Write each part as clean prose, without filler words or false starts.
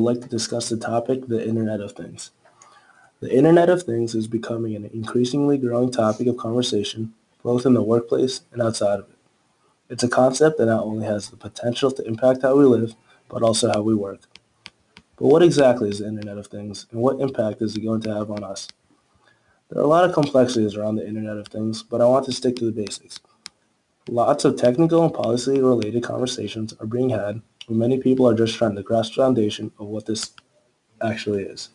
like to discuss the topic, the Internet of Things. The Internet of Things is becoming an increasingly growing topic of conversation, both in the workplace and outside of it. It's a concept that not only has the potential to impact how we live, but also how we work. But what exactly is the Internet of Things, and what impact is it going to have on us? There are a lot of complexities around the Internet of Things, but I want to stick to the basics. Lots of technical and policy-related conversations are being had, but many people are just trying to grasp the foundation of what this actually is.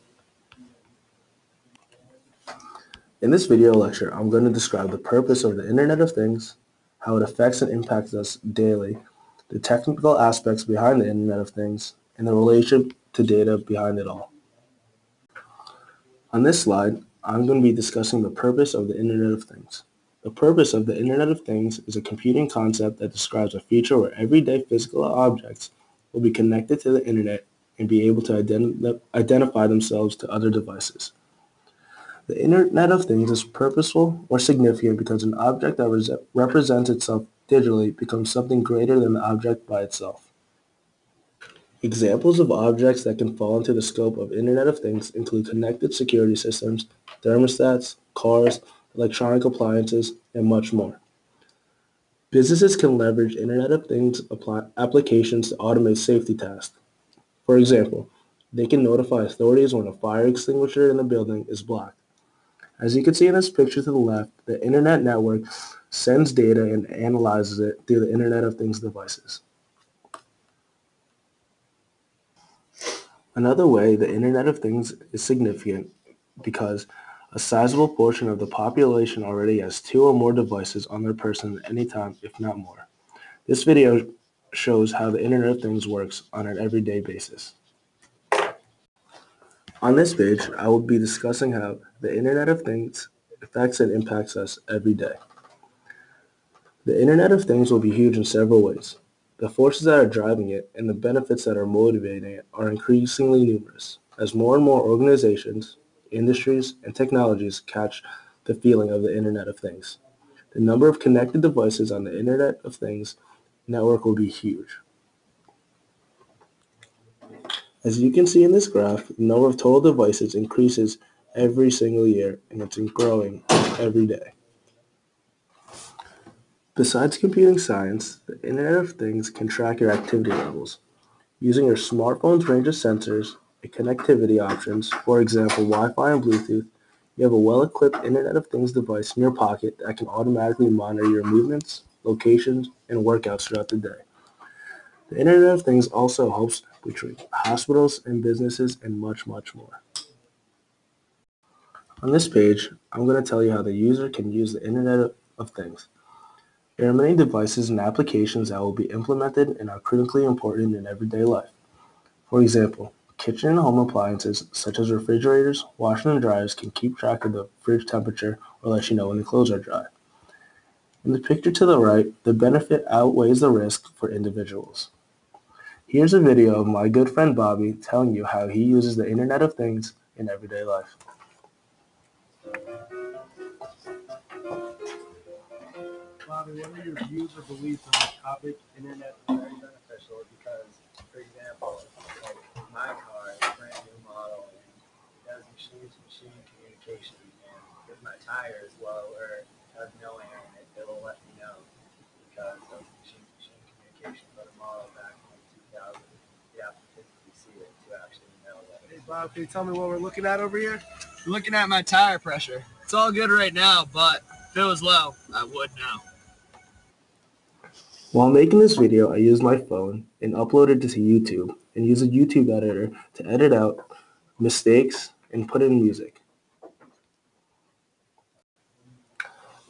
In this video lecture, I'm going to describe the purpose of the Internet of Things, how it affects and impacts us daily, the technical aspects behind the Internet of Things, and the relationship to data behind it all. On this slide, I'm going to be discussing the purpose of the Internet of Things. The purpose of the Internet of Things is a computing concept that describes a future where everyday physical objects will be connected to the Internet and be able to identify themselves to other devices. The Internet of Things is purposeful or significant because an object that represents itself digitally becomes something greater than the object by itself. Examples of objects that can fall into the scope of Internet of Things include connected security systems, thermostats, cars, electronic appliances, and much more. Businesses can leverage Internet of Things applications to automate safety tasks. For example, they can notify authorities when a fire extinguisher in the building is blocked. As you can see in this picture to the left, the Internet network sends data and analyzes it through the Internet of Things devices. Another way the Internet of Things is significant because a sizable portion of the population already has 2 or more devices on their person at any time, if not more. This video shows how the Internet of Things works on an everyday basis. On this page, I will be discussing how the Internet of Things affects and impacts us every day. The Internet of Things will be huge in several ways. The forces that are driving it and the benefits that are motivating it are increasingly numerous, as more and more organizations, industries, and technologies catch the feeling of the Internet of Things. The number of connected devices on the Internet of Things network will be huge. As you can see in this graph, the number of total devices increases every single year, and it's growing every day. Besides computing science, the Internet of Things can track your activity levels. Using your smartphone's range of sensors and connectivity options, for example, Wi-Fi and Bluetooth, you have a well-equipped Internet of Things device in your pocket that can automatically monitor your movements, locations, and workouts throughout the day. The Internet of Things also helps between hospitals and businesses and much, much more. On this page, I'm going to tell you how the user can use the Internet of Things. There are many devices and applications that will be implemented and are critically important in everyday life. For example, kitchen and home appliances such as refrigerators, washers, and dryers can keep track of the fridge temperature or let you know when the clothes are dry. In the picture to the right, the benefit outweighs the risk for individuals. Here's a video of my good friend Bobby telling you how he uses the Internet of Things in everyday life. Bobby, what are your views or beliefs on the topic? Internet is very beneficial because, for example, like my car is a brand new model and it does machine-to-machine communication. And if my tire is low or has no air in it, it will let me know because of machine-to-machine communication. But a model back in 2000, you have to physically see it to actually know that. Hey, Bob, can you tell me what we're looking at over here? We're looking at my tire pressure. It's all good right now, but if it was low, I would know. While making this video, I used my phone and uploaded it to YouTube and used a YouTube editor to edit out mistakes and put in music.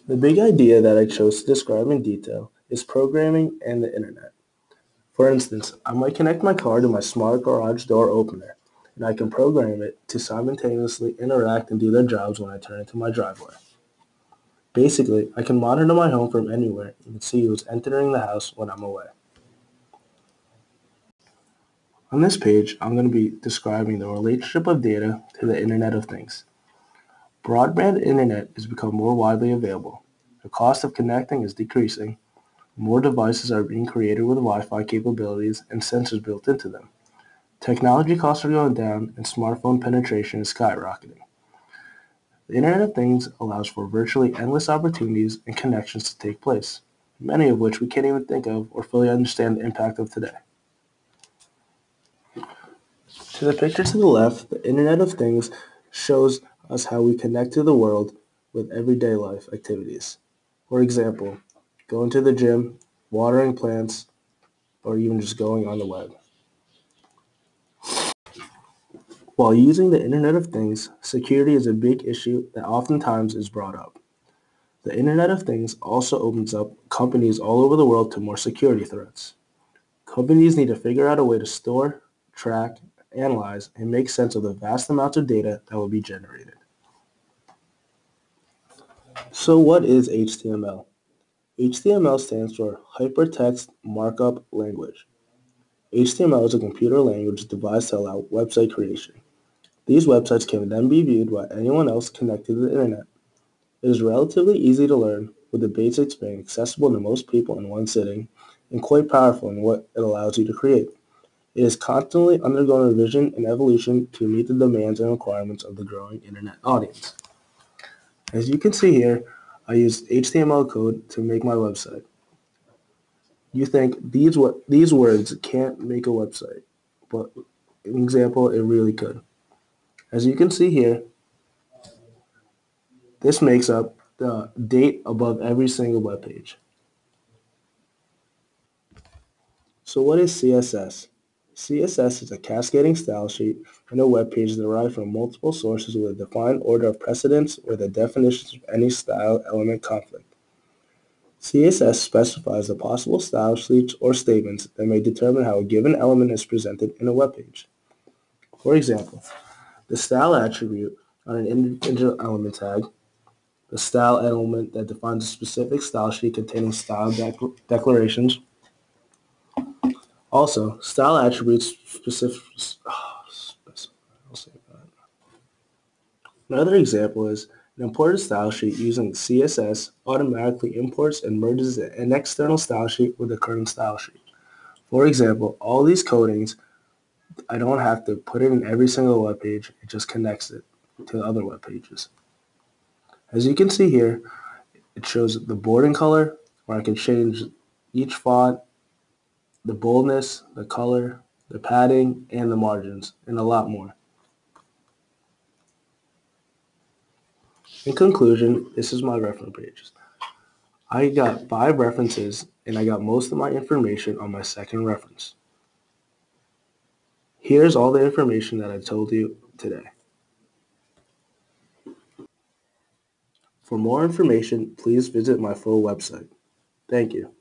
The big idea that I chose to describe in detail is programming and the Internet. For instance, I might connect my car to my smart garage door opener, and I can program it to simultaneously interact and do their jobs when I turn into my driveway. Basically, I can monitor my home from anywhere and see who's entering the house when I'm away. On this page, I'm going to be describing the relationship of data to the Internet of Things. Broadband internet has become more widely available. The cost of connecting is decreasing. More devices are being created with Wi-Fi capabilities and sensors built into them. Technology costs are going down and smartphone penetration is skyrocketing. The Internet of Things allows for virtually endless opportunities and connections to take place, many of which we can't even think of or fully understand the impact of today. To the picture to the left, the Internet of Things shows us how we connect to the world with everyday life activities. For example, going to the gym, watering plants, or even just going on the web. While using the Internet of Things, security is a big issue that oftentimes is brought up. The Internet of Things also opens up companies all over the world to more security threats. Companies need to figure out a way to store, track, analyze, and make sense of the vast amounts of data that will be generated. So what is HTML? HTML stands for Hypertext Markup Language. HTML is a computer language devised to allow website creation. These websites can then be viewed by anyone else connected to the Internet. It is relatively easy to learn, with the basics being accessible to most people in one sitting, and quite powerful in what it allows you to create. It is constantly undergoing revision and evolution to meet the demands and requirements of the growing Internet audience. As you can see here, I used HTML code to make my website. You think these words can't make a website, but an example, it really could. As you can see here, this makes up the date above every single web page. So what is CSS? CSS is a cascading style sheet in a web page derived from multiple sources with a defined order of precedence or the definitions of any style element conflict. CSS specifies the possible style sheets or statements that may determine how a given element is presented in a web page. For example, the style attribute on an individual element tag, the style element that defines a specific style sheet containing style declarations. Also, style attributes specific. I'll say that. Another example is an imported style sheet using CSS automatically imports and merges an external style sheet with the current style sheet. For example, all these codings, I don't have to put it in every single web page. It just connects it to the other web pages. As you can see here, it shows the border color, where I can change each font, the boldness, the color, the padding, and the margins, and a lot more. In conclusion, this is my reference pages. I got 5 references, and I got most of my information on my second reference. Here's all the information that I told you today. For more information, please visit my full website. Thank you.